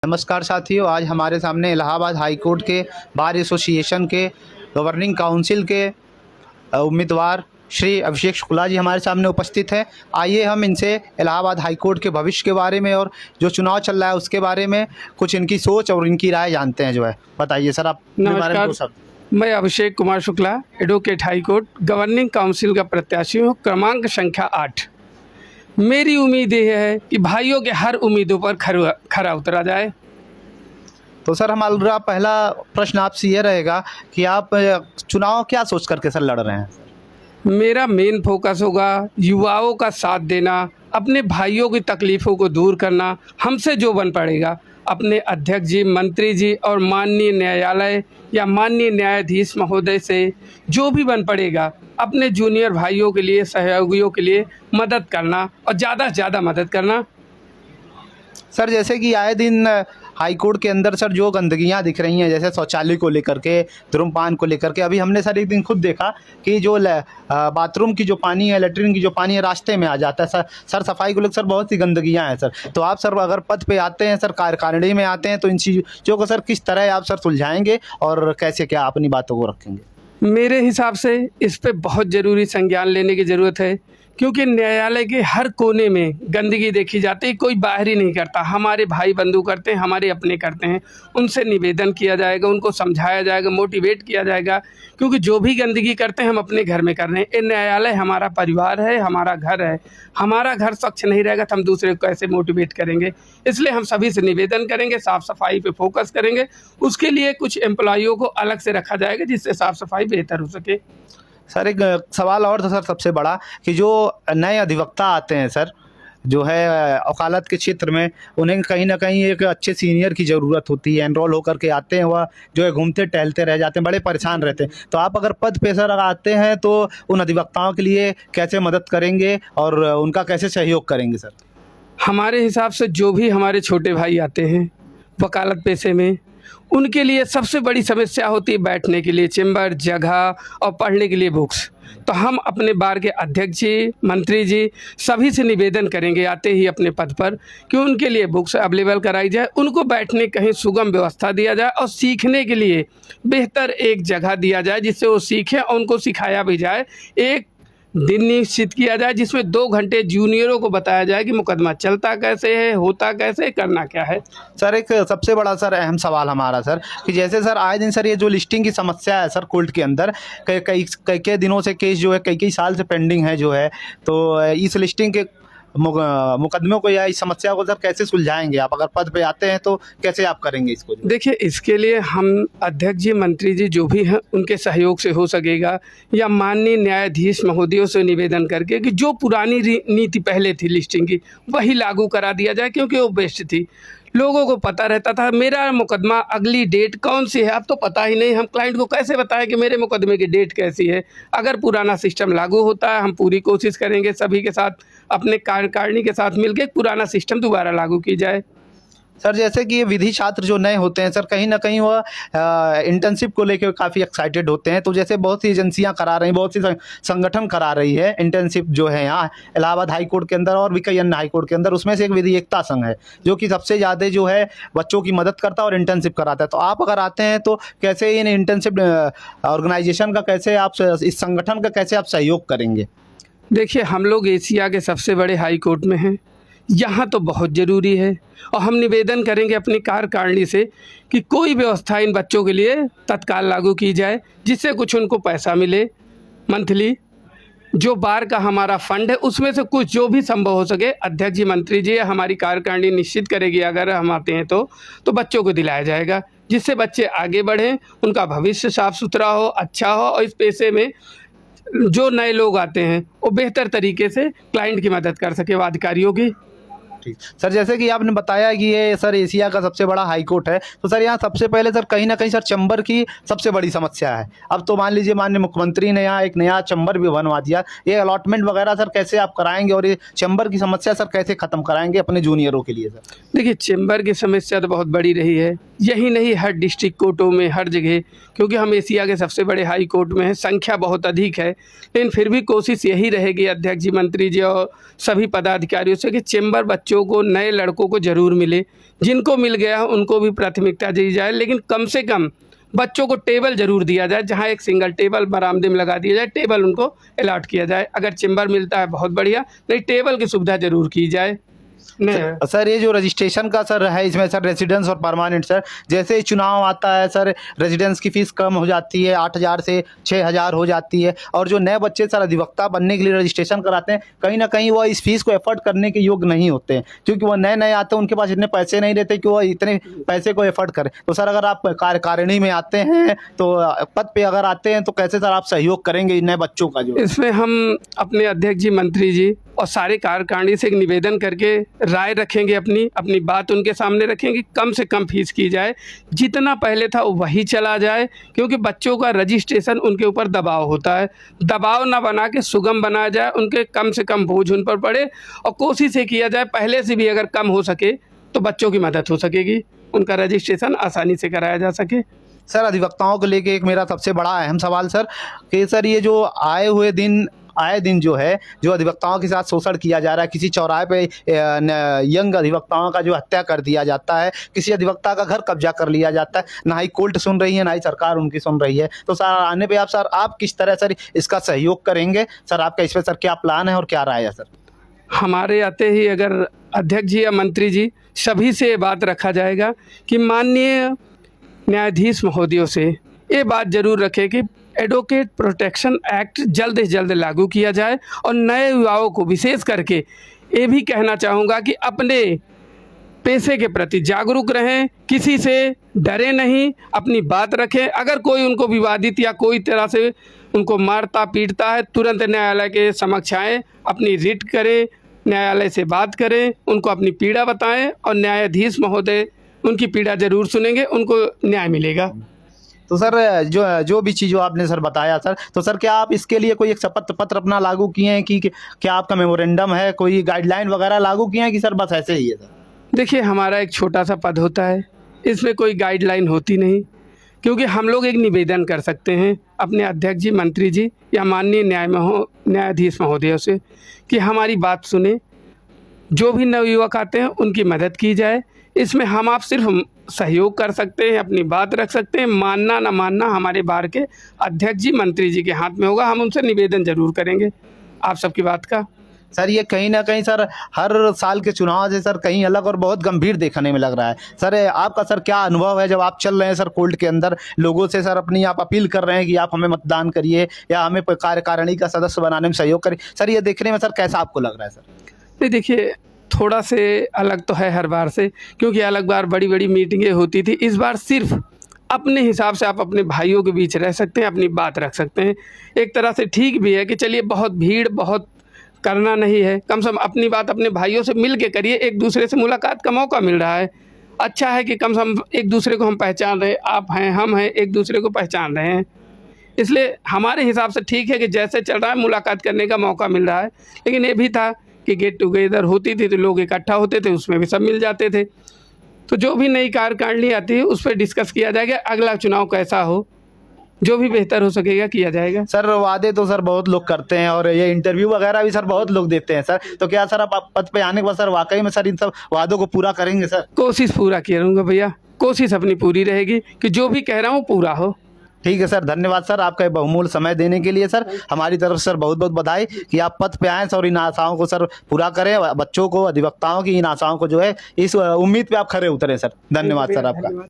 नमस्कार साथियों, आज हमारे सामने इलाहाबाद हाई कोर्ट के बार एसोसिएशन के गवर्निंग काउंसिल के उम्मीदवार श्री अभिषेक शुक्ला जी हमारे सामने उपस्थित हैं। आइए हम इनसे इलाहाबाद हाई कोर्ट के भविष्य के बारे में और जो चुनाव चल रहा है उसके बारे में कुछ इनकी सोच और इनकी राय जानते हैं। बताइए सर, आप अपने बारे में दो शब्द। मैं Abhishek Kumar Shukla, advocate high court governing council का प्रत्याशी हूँ, क्रमांक संख्या 8। मेरी उम्मीद ये है कि भाइयों के हर उम्मीदों पर खरा उतरा जाए। तो सर, हमारा पहला प्रश्न आपसे ये रहेगा कि आप चुनाव क्या सोच करके सर लड़ रहे हैं? मेरा मेन फोकस होगा युवाओं का साथ देना, अपने भाइयों की तकलीफ़ों को दूर करना। हमसे जो बन पड़ेगा अपने अध्यक्ष जी, मंत्री जी और माननीय न्यायालय या माननीय न्यायाधीश महोदय से जो भी बन पड़ेगा, अपने जूनियर भाइयों के लिए, सहयोगियों के लिए मदद करना और ज़्यादा से ज़्यादा मदद करना। सर, जैसे कि आए दिन हाई कोर्ट के अंदर सर जो गंदगियां दिख रही हैं, जैसे शौचालय को लेकर के, धूम्रपान को लेकर के, अभी हमने सर एक दिन खुद देखा कि जो बाथरूम की जो पानी है, लेटरिन की जो पानी है, रास्ते में आ जाता है। सर सफाई को लेकर सर बहुत सी गंदगियां हैं सर। तो आप सर अगर पद पे आते हैं, सर कार्यकारिणी में आते हैं, तो इन चीज़ों को सर किस तरह आप सर सुलझाएंगे और कैसे क्या अपनी बातों को रखेंगे? मेरे हिसाब से इस पे बहुत ज़रूरी संज्ञान लेने की ज़रूरत है, क्योंकि न्यायालय के हर कोने में गंदगी देखी जाती है। कोई बाहरी नहीं करता, हमारे भाई बंधु करते हैं, हमारे अपने करते हैं। उनसे निवेदन किया जाएगा, उनको समझाया जाएगा, मोटिवेट किया जाएगा, क्योंकि जो भी गंदगी करते हैं हम अपने घर में कर रहे हैं। ये न्यायालय हमारा परिवार है, हमारा घर है। हमारा घर स्वच्छ नहीं रहेगा तो हम दूसरे को कैसे मोटिवेट करेंगे? इसलिए हम सभी से निवेदन करेंगे, साफ़ सफाई पे फोकस करेंगे। उसके लिए कुछ एम्प्लॉइयों को अलग से रखा जाएगा जिससे साफ़ सफाई बेहतर हो सके। सर, एक सवाल और था सर सबसे बड़ा कि जो नए अधिवक्ता आते हैं सर, जो है वकालत के क्षेत्र में, उन्हें कहीं ना कहीं एक अच्छे सीनियर की ज़रूरत होती है। एनरोल होकर के आते हैं, वह जो है घूमते टहलते रह जाते हैं, बड़े परेशान रहते हैं। तो आप अगर पद पे सर आते हैं तो उन अधिवक्ताओं के लिए कैसे मदद करेंगे और उनका कैसे सहयोग करेंगे सर? हमारे हिसाब से जो भी हमारे छोटे भाई आते हैं वकालत पेशे में, उनके लिए सबसे बड़ी समस्या होती है बैठने के लिए चेम्बर, जगह और पढ़ने के लिए बुक्स। तो हम अपने बार के अध्यक्ष जी, मंत्री जी सभी से निवेदन करेंगे आते ही अपने पद पर कि उनके लिए बुक्स अवेलेबल कराई जाए, उनको बैठने कहीं सुगम व्यवस्था दिया जाए और सीखने के लिए बेहतर एक जगह दिया जाए जिससे वो सीखें और उनको सिखाया भी जाए। एक दिन निश्चित किया जाए जिसमें 2 घंटे जूनियरों को बताया जाए कि मुकदमा चलता कैसे है, होता कैसे, करना क्या है। सर, एक सबसे बड़ा सर अहम सवाल हमारा सर कि जैसे सर आए दिन सर ये जो लिस्टिंग की समस्या है सर कोर्ट के अंदर, कई दिनों से केस जो है कई साल से पेंडिंग है जो है, तो इस लिस्टिंग के मुकदमों को या इस समस्या को सर कैसे सुलझाएंगे आप? अगर पद पे आते हैं तो कैसे आप करेंगे इसको? देखिए, इसके लिए हम अध्यक्ष जी, मंत्री जी जो भी हैं उनके सहयोग से हो सकेगा, या माननीय न्यायाधीश महोदयों से निवेदन करके कि जो पुरानी नीति पहले थी लिस्टिंग की वही लागू करा दिया जाए, क्योंकि वो बेस्ट थी। लोगों को पता रहता था मेरा मुकदमा अगली डेट कौन सी है, अब तो पता ही नहीं। हम क्लाइंट को कैसे बताएं कि मेरे मुकदमे की डेट कैसी है? अगर पुराना सिस्टम लागू होता है, हम पूरी कोशिश करेंगे सभी के साथ, अपने कार्यकारिणी के साथ मिलकर पुराना सिस्टम दोबारा लागू की जाए। सर, जैसे कि ये विधि छात्र जो नए होते हैं सर, कहीं ना कहीं वह इंटर्नशिप को लेकर काफ़ी एक्साइटेड होते हैं। तो जैसे बहुत सी एजेंसियां करा रही हैं, बहुत सी संगठन करा रही है इंटर्नशिप जो है यहाँ इलाहाबाद हाई कोर्ट के अंदर और भी कई अन्य हाई कोर्ट के अंदर। उसमें से एक विधि एकता संघ है जो कि सबसे ज़्यादा जो है बच्चों की मदद करता है और इंटर्नशिप कराता है। तो आप अगर आते हैं तो कैसे इन इंटर्नशिप ऑर्गेनाइजेशन का, कैसे आप इस संगठन का कैसे आप सहयोग करेंगे? देखिए, हम लोग एशिया के सबसे बड़े हाई कोर्ट में हैं, यहाँ तो बहुत ज़रूरी है और हम निवेदन करेंगे अपनी कार्यकारिणी से कि कोई व्यवस्था इन बच्चों के लिए तत्काल लागू की जाए जिससे कुछ उनको पैसा मिले मंथली। जो बार का हमारा फंड है उसमें से कुछ जो भी संभव हो सके अध्यक्ष जी, मंत्री जी या हमारी कार्यकारिणी निश्चित करेगी अगर हम आते हैं तो बच्चों को दिलाया जाएगा, जिससे बच्चे आगे बढ़ें, उनका भविष्य साफ़ सुथरा हो, अच्छा हो और इस पेशे में जो नए लोग आते हैं वो बेहतर तरीके से क्लाइंट की मदद कर सके, अधिकारियों की। ठीक सर, जैसे कि आपने बताया कि ये सर एशिया का सबसे बड़ा हाई कोर्ट है, तो सर यहाँ सबसे पहले सर कहीं ना कहीं सर चैम्बर की सबसे बड़ी समस्या है। अब तो मान लीजिए माननीय मुख्यमंत्री ने यहाँ एक नया चैम्बर भी बनवा दिया। ये अलॉटमेंट वगैरह सर कैसे आप कराएंगे और ये चैम्बर की समस्या सर कैसे ख़त्म कराएंगे अपने जूनियरों के लिए सर? देखिए, चैम्बर की समस्या तो बहुत बड़ी रही है। यही नहीं, हर डिस्ट्रिक्ट कोर्टों में, हर जगह, क्योंकि हम एशिया के सबसे बड़े हाई कोर्ट में हैं, संख्या बहुत अधिक है, लेकिन फिर भी कोशिश यही रहेगी अध्यक्ष जी, मंत्री जी और सभी पदाधिकारियों से कि चेंबर बच्चों को, नए लड़कों को ज़रूर मिले। जिनको मिल गया है उनको भी प्राथमिकता दी जाए, लेकिन कम से कम बच्चों को टेबल ज़रूर दिया जाए, जहाँ एक सिंगल टेबल बरामदे में लगा दिया जाए, टेबल उनको अलॉट किया जाए। अगर चेंबर मिलता है बहुत बढ़िया, नहीं टेबल की सुविधा ज़रूर की जाए। नहीं सर ये जो रजिस्ट्रेशन का सर है, इसमें सर रेजिडेंस और परमानेंट सर, जैसे ही चुनाव आता है सर, रेजिडेंस की फ़ीस कम हो जाती है, 8,000 से 6,000 हो जाती है, और जो नए बच्चे सर अधिवक्ता बनने के लिए रजिस्ट्रेशन कराते हैं, कहीं ना कहीं वो इस फीस को एफर्ट करने के योग्य नहीं होते हैं, क्योंकि वो नए नए आते हैं, उनके पास इतने पैसे नहीं रहते कि वो इतने पैसे को एफर्ट करें। तो सर अगर आप कार्यकारिणी में आते हैं, तो पद पे अगर आते हैं, तो कैसे सर आप सहयोग करेंगे नए बच्चों का जो? इसमें हम अपने अध्यक्ष जी, मंत्री जी और सारे कार्यकारिणी से एक निवेदन करके राय रखेंगे, अपनी बात उनके सामने रखेंगे, कम से कम फीस की जाए, जितना पहले था वही चला जाए, क्योंकि बच्चों का रजिस्ट्रेशन उनके ऊपर दबाव होता है। दबाव ना बना के सुगम बनाया जाए, उनके कम से कम बोझ उन पर पड़े, और कोशिश ये किया जाए पहले से भी अगर कम हो सके तो बच्चों की मदद हो सकेगी, उनका रजिस्ट्रेशन आसानी से कराया जा सके। सर अधिवक्ताओं को लेके एक मेरा सबसे बड़ा अहम सवाल सर, कि सर ये जो आए दिन जो है, जो अधिवक्ताओं के साथ शोषण किया जा रहा है, किसी चौराहे पे यंग अधिवक्ताओं का जो हत्या कर दिया जाता है, किसी अधिवक्ता का घर कब्जा कर लिया जाता है, ना ही कोर्ट सुन रही है, ना ही सरकार उनकी सुन रही है। तो सर आने पे आप किस तरह सर इसका सहयोग करेंगे? सर आपका इस पर सर क्या प्लान है और क्या राय है सर? हमारे आते ही अगर अध्यक्ष जी या मंत्री जी, सभी से ये बात रखा जाएगा कि माननीय न्यायाधीश महोदयों से ये बात ज़रूर रखें कि एडवोकेट प्रोटेक्शन एक्ट जल्द से जल्द लागू किया जाए, और नए युवाओं को विशेष करके ये भी कहना चाहूँगा कि अपने पेशे के प्रति जागरूक रहें, किसी से डरे नहीं, अपनी बात रखें। अगर कोई उनको विवादित या कोई तरह से उनको मारता पीटता है, तुरंत न्यायालय के समक्ष आएँ, अपनी रिट करें, न्यायालय से बात करें, उनको अपनी पीड़ा बताएं, और न्यायाधीश महोदय उनकी पीड़ा ज़रूर सुनेंगे, उनको न्याय मिलेगा। तो सर जो भी चीज़ आपने सर बताया सर, तो सर क्या आप इसके लिए कोई एक शपथ पत्र अपना लागू किए हैं कि क्या आपका मेमोरेंडम है, कोई गाइडलाइन वगैरह लागू किए हैं कि सर बस ऐसे ही है सर? देखिए, हमारा एक छोटा सा पद होता है, इसमें कोई गाइडलाइन होती नहीं, क्योंकि हम लोग एक निवेदन कर सकते हैं अपने अध्यक्ष जी, मंत्री जी या माननीय न्यायाधीश महोदयों से कि हमारी बात सुने, जो भी नवयुवक आते हैं उनकी मदद की जाए। इसमें आप सिर्फ सहयोग कर सकते हैं, अपनी बात रख सकते हैं, मानना ना मानना हमारे बार के अध्यक्ष जी, मंत्री जी के हाथ में होगा। हम उनसे निवेदन ज़रूर करेंगे आप सबकी बात का। सर ये कहीं ना कहीं सर हर साल के चुनाव से सर कहीं अलग और बहुत गंभीर देखने में लग रहा है। सर आपका सर क्या अनुभव है जब आप चल रहे हैं सर कोर्ट के अंदर, लोगों से सर अपनी आप अपील कर रहे हैं कि आप हमें मतदान करिए या हमें कार्यकारिणी का सदस्य बनाने में सहयोग करिए, सर ये देखने में सर कैसा आपको लग रहा है सर? नहीं, देखिए, थोड़ा से अलग तो है हर बार से, क्योंकि अलग बार बड़ी बड़ी मीटिंगें होती थी। इस बार सिर्फ अपने हिसाब से आप अपने भाइयों के बीच रह सकते हैं, अपनी बात रख सकते हैं। एक तरह से ठीक भी है कि चलिए बहुत भीड़ बहुत करना नहीं है, कम से कम अपनी बात अपने भाइयों से मिल के करिए, एक दूसरे से मुलाकात का मौका मिल रहा है। अच्छा है कि कम से कम एक दूसरे को हम पहचान रहे हैं, आप हैं हम हैं, एक दूसरे को पहचान रहे हैं। इसलिए हमारे हिसाब से ठीक है कि जैसे चल रहा है मुलाकात करने का मौका मिल रहा है। लेकिन ये भी था कि गेट टुगेदर होती थी तो लोग इकट्ठा होते थे, उसमें भी सब मिल जाते थे। तो जो भी नई कार्यकारिणी आती है उस पर डिस्कस किया जाएगा, अगला चुनाव कैसा हो, जो भी बेहतर हो सकेगा किया जाएगा। सर वादे तो सर बहुत लोग करते हैं और ये इंटरव्यू वगैरह भी सर बहुत लोग देते हैं सर, तो क्या सर आप पद पे आने के बाद सर वाकई में सर इन सब वादों को पूरा करेंगे सर? कोशिश पूरा करूँगा भैया, कोशिश अपनी पूरी रहेगी कि जो भी कह रहा हूँ पूरा हो। ठीक है सर, धन्यवाद सर आपका बहुमूल्य समय देने के लिए सर। हमारी तरफ से सर बहुत बहुत बधाई कि आप पद पे आएँ और इन आशाओं को सर पूरा करें, बच्चों को, अधिवक्ताओं की इन आशाओं को जो है इस उम्मीद पे आप खरे उतरें सर। धन्यवाद सर आपका।